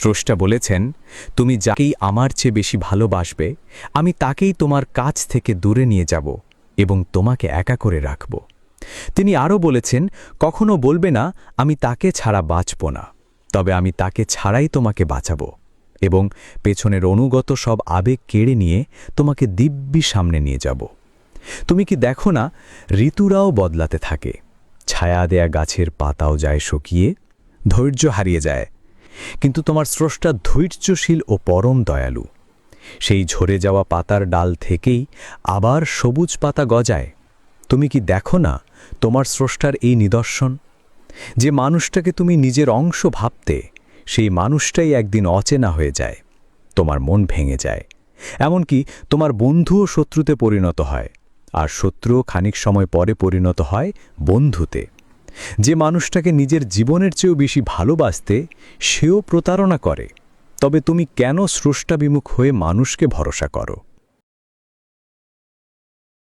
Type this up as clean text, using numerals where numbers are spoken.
স্রষ্টা বলেছেন, তুমি যাকেই আমার চেয়ে বেশি ভালোবাসবে, আমি তাকেই তোমার কাছ থেকে দূরে নিয়ে যাব এবং তোমাকে একা করে রাখব। তিনি আরও বলেছেন, কখনো বলবে না আমি তাকে ছাড়া বাঁচব না, তবে আমি তাকে ছাড়াই তোমাকে বাঁচাবো এবং পেছনের অনুগত সব আবেগ কেড়ে নিয়ে তোমাকে দিব্যি সামনে নিয়ে যাব। তুমি কি দেখো না, ঋতুরাও বদলাতে থাকে, ছায়া দেয়া গাছের পাতাও যায় শুকিয়ে, ধৈর্য হারিয়ে যায়, কিন্তু তোমার স্রষ্টা ধৈর্যশীল ও পরম দয়ালু। সেই ঝরে যাওয়া পাতার ডাল থেকেই আবার সবুজ পাতা গজায়। তুমি কি দেখো না তোমার স্রষ্টার এই নিদর্শন? যে মানুষটাকে তুমি নিজের অংশ ভাবতে, সেই মানুষটাই একদিন অচেনা হয়ে যায়, তোমার মন ভেঙে যায়, এমনকি তোমার বন্ধুও শত্রুতে পরিণত হয়, আর শত্রুও খানিক সময় পরে পরিণত হয় বন্ধুতে। যে মানুষটাকে নিজের জীবনের চেয়েও বেশি ভালোবাসতে, সেও প্রতারণা করে। তবে তুমি কেন স্রষ্টাবিমুখ হয়ে মানুষকে ভরসা করো?